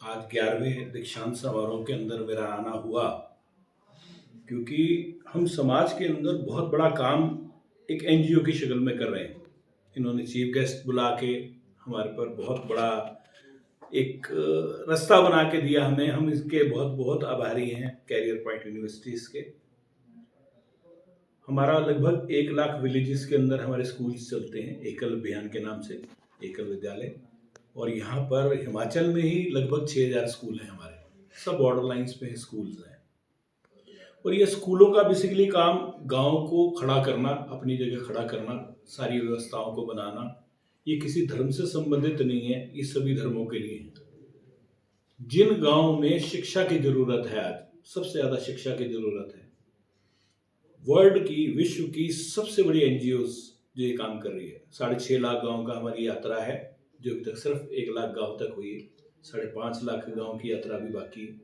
आज 11वें दीक्षांत समारोह के अंदर मेरा आना हुआ, क्योंकि हम समाज के अंदर बहुत बड़ा काम एक एनजीओ की शक्ल में कर रहे हैं। इन्होंने चीफ गेस्ट बुला के हमारे पर बहुत बड़ा एक रास्ता बना के दिया हमें। हम इसके बहुत बहुत आभारी हैं कैरियर पॉइंट यूनिवर्सिटीज के। हमारा लगभग 1 लाख विलेजेस के अंदर हमारे स्कूल्स चलते हैं, एकल अभियान के नाम से, एकल विद्यालय। और यहाँ पर हिमाचल में ही लगभग 6000 स्कूल हैं हमारे, सब बॉर्डर लाइंस पे स्कूल्स हैं। और ये स्कूलों का बेसिकली काम गांव को खड़ा करना, अपनी जगह खड़ा करना, सारी व्यवस्थाओं को बनाना। ये किसी धर्म से संबंधित नहीं है, ये सभी धर्मों के लिए है। जिन गांव में शिक्षा की जरूरत है, आज सबसे ज्यादा शिक्षा की जरूरत है, वर्ल्ड की, विश्व की सबसे बड़ी एनजीओ जो ये काम कर रही है। 6.5 लाख गांव का हमारी यात्रा है, जो अभी तक सिर्फ 1 लाख गांव तक हुई है। 5.5 लाख गांव की यात्रा भी बाकी है।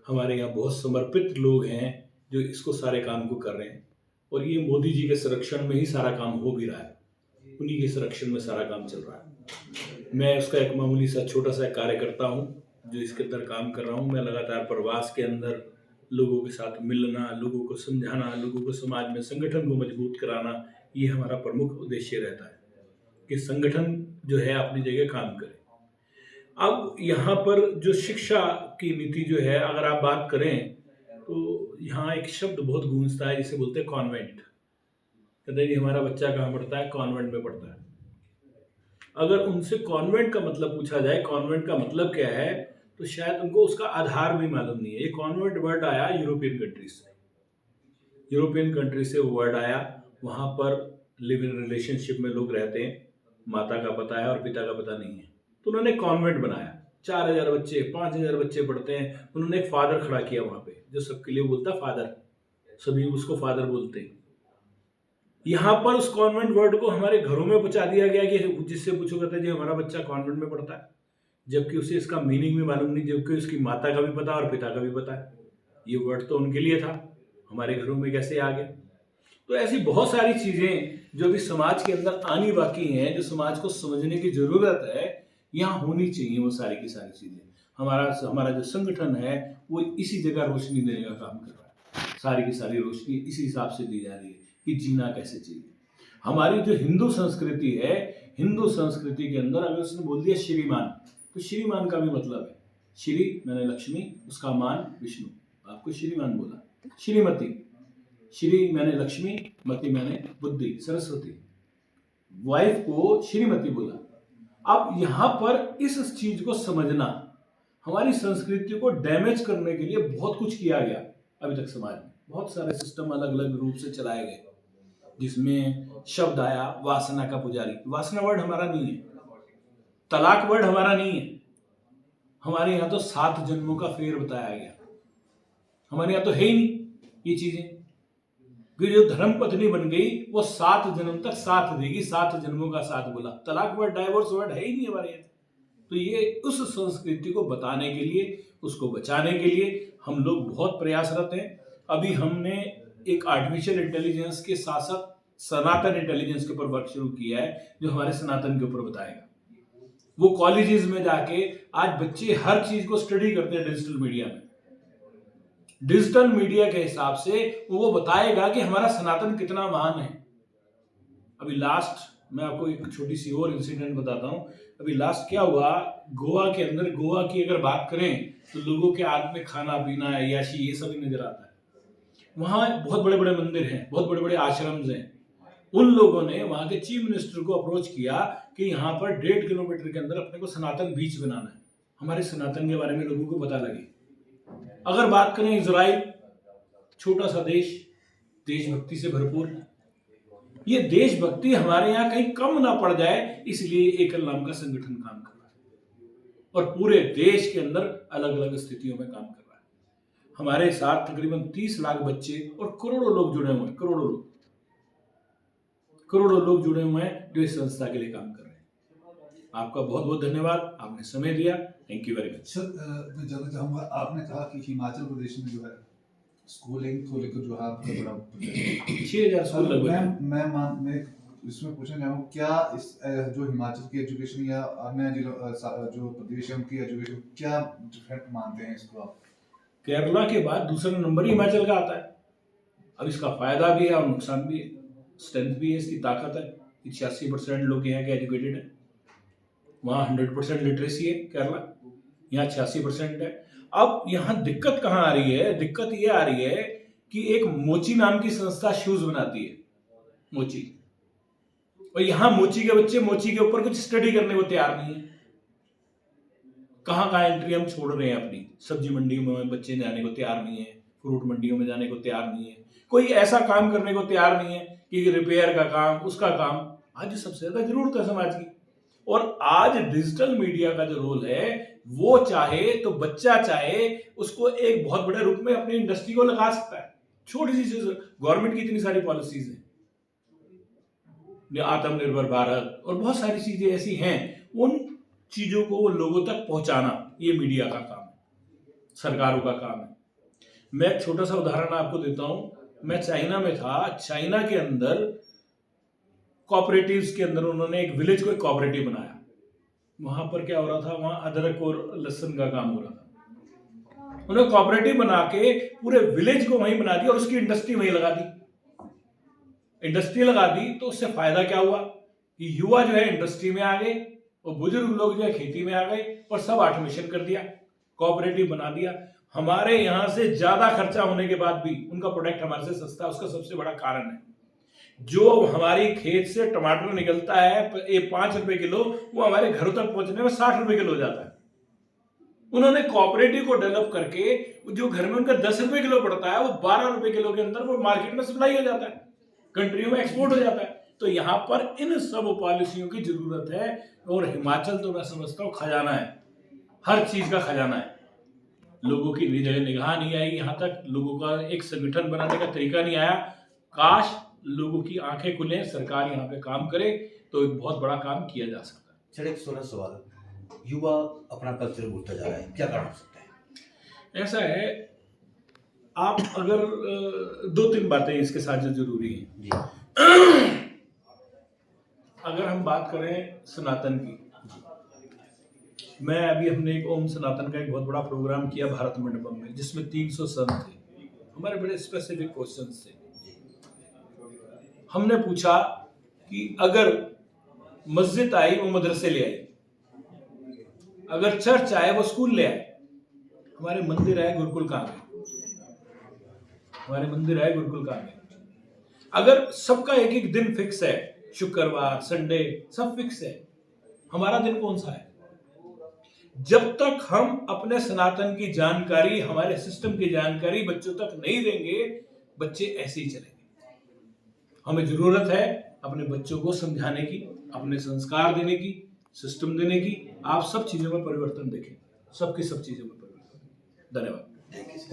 हमारे यहाँ बहुत समर्पित लोग हैं जो इसको सारे काम को कर रहे हैं। और ये मोदी जी के संरक्षण में ही सारा काम हो भी रहा है, उन्हीं के संरक्षण में सारा काम चल रहा है। मैं उसका एक मामूली सा छोटा सा कार्यकर्ता हूँ जो इसके अंदर काम कर रहा हूँ। मैं लगातार प्रवास के अंदर लोगों के साथ मिलना, लोगों को समझाना, लोगों को समाज में संगठन को मजबूत कराना, ये हमारा प्रमुख उद्देश्य रहता है कि संगठन जो है अपनी जगह काम करे। अब यहाँ पर जो शिक्षा की नीति जो है, अगर आप बात करें तो यहाँ एक शब्द बहुत गूंजता है जिसे बोलते हैं कॉन्वेंट। कहते हैं कि हमारा बच्चा कहाँ पढ़ता है? कॉन्वेंट में पढ़ता है। अगर उनसे कॉन्वेंट का मतलब पूछा जाए, कॉन्वेंट का मतलब क्या है, तो शायद उनको उसका आधार भी मालूम नहीं है। ये कॉन्वेंट वर्ड आया यूरोपियन कंट्रीज से, यूरोपियन कंट्री से वो वर्ड आया। वहाँ पर लिव इन रिलेशनशिप में लोग रहते हैं, माता का पता है और पिता का पता नहीं है, तो उन्होंने कॉन्वेंट बनाया। 4000 बच्चे, 5000 बच्चे पढ़ते हैं। उन्होंने एक फादर खड़ा किया वहाँ पे, जो सबके लिए बोलता फादर, सभी उसको फादर बोलते हैं। यहाँ पर उस कॉन्वेंट वर्ड को हमारे घरों में पहुंचा दिया गया कि जिससे पूछो कहता है जी हमारा बच्चा कॉन्वेंट में पढ़ता है, जबकि उसे इसका मीनिंग भी मालूम नहीं, जबकि उसकी माता का भी पता और पिता का भी पता है। ये वर्ड तो उनके लिए था, हमारे घरों में कैसे आ गया? तो ऐसी बहुत सारी चीजें जो भी समाज के अंदर आनी बाकी हैं, जो समाज को समझने की जरूरत है, यहाँ होनी चाहिए। वो सारी की सारी चीजें हमारा जो संगठन है वो इसी जगह रोशनी देने का काम कर रहा है। सारी की सारी रोशनी इसी हिसाब से दी जा रही है कि जीना कैसे चाहिए। हमारी जो हिंदू संस्कृति है, हिंदू संस्कृति के अंदर अगर उसने बोल दिया श्रीमान, तो श्रीमान का भी मतलब है, श्री मैंने लक्ष्मी, उसका मान विष्णु, आपको श्रीमान बोला। श्रीमती, श्री मैंने लक्ष्मी, मति मैंने बुद्धि, सरस्वती, वाइफ को श्रीमती बोला। अब यहाँ पर इस चीज को समझना, हमारी संस्कृति को डैमेज करने के लिए बहुत कुछ किया गया अभी तक समाज में। बहुत सारे सिस्टम अलग अलग रूप से चलाए गए, जिसमें शब्द आया वासना का पुजारी। वासना वर्ड हमारा नहीं है, तलाक वर्ड हमारा नहीं है। हमारे यहाँ तो 7 जन्मों का फेर बताया गया। हमारे यहाँ तो है ही नहीं ये चीजें कि जो धर्म पत्नी बन गई वो 7 जन्म तक साथ देगी, 7 जन्मों का साथ बोला। तलाक वर्ड, डाइवोर्स वर्ड है ही नहीं हमारे यहाँ। तो ये उस संस्कृति को बताने के लिए, उसको बचाने के लिए हम लोग बहुत प्रयासरत हैं। अभी हमने एक आर्टिफिशियल इंटेलिजेंस के साथ साथ सनातन इंटेलिजेंस के ऊपर वर्क शुरू किया है, जो हमारे सनातन के ऊपर बताएगा। वो कॉलेजेस में जाके आज बच्चे हर चीज को स्टडी करते हैं डिजिटल मीडिया में। डिजिटल मीडिया के हिसाब से वो बताएगा कि हमारा सनातन कितना महान है। अभी लास्ट मैं आपको एक छोटी सी और इंसिडेंट बताता हूँ। अभी लास्ट क्या हुआ, गोवा के अंदर, गोवा की अगर बात करें तो लोगों के हाथ में खाना पीना, अय्याशी, ये सभी नजर आता है। वहाँ बहुत बड़े बड़े मंदिर हैं, बहुत बड़े बड़े आश्रम हैं। उन लोगों ने वहाँ के चीफ मिनिस्टर को अप्रोच किया कि यहाँ पर 1.5 किलोमीटर के अंदर अपने को सनातन बीच बनाना है, हमारे सनातन के बारे में लोगों को पता लगे। अगर बात करें इजराइल, छोटा सा देश, देशभक्ति से भरपूर। ये देशभक्ति हमारे यहाँ कहीं कम ना पड़ जाए, इसलिए एकल नाम का संगठन काम कर रहा है और पूरे देश के अंदर अलग अलग स्थितियों में काम कर रहा है। हमारे साथ तकरीबन 30 लाख बच्चे और करोड़ों लोग जुड़े हुए हैं, करोड़ों लोग जुड़े हुए हैं जो इस संस्था के लिए काम कर रहे हैं। आपका बहुत बहुत धन्यवाद, आपने समय दिया। Thank you very much. Sir, मैं जानना चाहूँगा, आपने कहा कि हिमाचल प्रदेश में जो है स्कूलिंग को लेकर जो है आपका बड़ा 6000 स्कूल लगभग। मैं इसमें पूछना चाहूँगा क्या इस जो हिमाचल की एजुकेशन या अन्य जिलों जो प्रदेश है उनकी एजुकेशन क्या डिफरेंट मानते हैं इसको आप? केरला के बाद दूसरा नंबर ही हिमाचल का आता है। अब इसका फायदा भी है और नुकसान भी है, स्ट्रेंथ भी है, इसकी ताकत है कि 86% लोग यहाँ के एजुकेटेड हैं। वहाँ 100% लिटरेसी है केरला, यहाँ 86% है। अब यहाँ दिक्कत कहाँ आ रही है? दिक्कत ये आ रही है कि एक मोची नाम की संस्था शूज बनाती है, मोची, और यहाँ मोची के बच्चे मोची के ऊपर कुछ स्टडी करने को तैयार नहीं है। कहाँ कहाँ एंट्री हम छोड़ रहे हैं अपनी, सब्जी मंडी में बच्चे जाने को तैयार नहीं है, फ्रूट मंडियों में जाने को तैयार नहीं है, कोई ऐसा काम करने को तैयार नहीं है कि रिपेयर का काम, उसका काम। आज सबसे ज्यादा जरूरत है समाज की। और आज डिजिटल मीडिया का जो रोल है, वो चाहे तो बच्चा चाहे उसको एक बहुत बड़े रूप में अपनी इंडस्ट्री को लगा सकता है। छोटी सी चीज, गवर्नमेंट की इतनी सारी पॉलिसीज हैं, आत्मनिर्भर भारत और बहुत सारी चीजें ऐसी हैं, उन चीजों को लोगों तक पहुंचाना ये मीडिया का काम है, सरकारों का काम है। मैं एक छोटा सा उदाहरण आपको देता हूं। मैं चाइना में था, चाइना के अंदर कोऑपरेटिव्स के अंदर उन्होंने एक विलेज को एक कोऑपरेटिव बनाया। वहां पर क्या हो रहा था, वहां अदरक और लहसुन का काम हो रहा था। उन्होंने कोऑपरेटिव बना के पूरे विलेज को वहीं बना दिया और उसकी इंडस्ट्री वहीं लगा दी। इंडस्ट्री लगा दी तो उससे फायदा क्या हुआ कि युवा जो है इंडस्ट्री में आ गए और बुजुर्ग लोग जो है खेती में आ गए और सब ऑटोमेशन कर दिया, कोऑपरेटिव बना दिया। हमारे यहां से ज्यादा खर्चा होने के बाद भी उनका प्रोडक्ट हमारे से सस्ता है। उसका सबसे बड़ा कारण है जो हमारी खेत से टमाटर निकलता है ये 5 रुपए किलो, वो हमारे घरों तक पहुंचने में 60 रुपए किलो हो जाता है। उन्होंने कोऑपरेटिव को डेवलप करके जो घर में उनका 10 रुपए किलो पड़ता है वो 12 रुपए किलो के अंदर वो मार्केट में सप्लाई हो जाता है, कंट्रियों में एक्सपोर्ट हो जाता है। तो यहाँ पर इन सब पॉलिसियों की जरूरत है। और हिमाचल तो मैं समझता हूँ खजाना है, हर चीज का खजाना है। लोगों की निगाह नहीं आई यहाँ तक, लोगों का एक संगठन बनाने का तरीका नहीं आया। काश लोगों की आंखें खुले, सरकार यहाँ पे काम करे तो एक बहुत बड़ा काम किया जा सकता है। सर एक सोलह सवाल, युवा अपना कल्चर भूलता जा रहा है, क्या कारण हो सकता है? ऐसा है, आप अगर 2-3 बातें इसके साथ जो जरूरी हैं जी अगर हम बात करें सनातन की, मैं अभी हमने एक ओम सनातन का एक बहुत बड़ा प्रोग्राम किया भारत मंडपम में, जिसमें 300 संत थे। हमारे बड़े स्पेसिफिक क्वेश्चंस थे। हमने पूछा कि अगर मस्जिद आई वो मदरसे ले आई, अगर चर्च आए वो स्कूल ले आए, हमारे मंदिर आए गुरुकुल कहाँ गए? हमारे मंदिर आए गुरुकुल कहाँ गए? अगर सबका एक एक दिन फिक्स है, शुक्रवार संडे सब फिक्स है, हमारा दिन कौन सा है? जब तक हम अपने सनातन की जानकारी, हमारे सिस्टम की जानकारी बच्चों तक नहीं देंगे, बच्चे ऐसे ही चलेंगे। हमें जरूरत है अपने बच्चों को समझाने की, अपने संस्कार देने की, सिस्टम देने की। आप सब चीजों में परिवर्तन देखें, सबकी सब चीजों में परिवर्तन। धन्यवाद।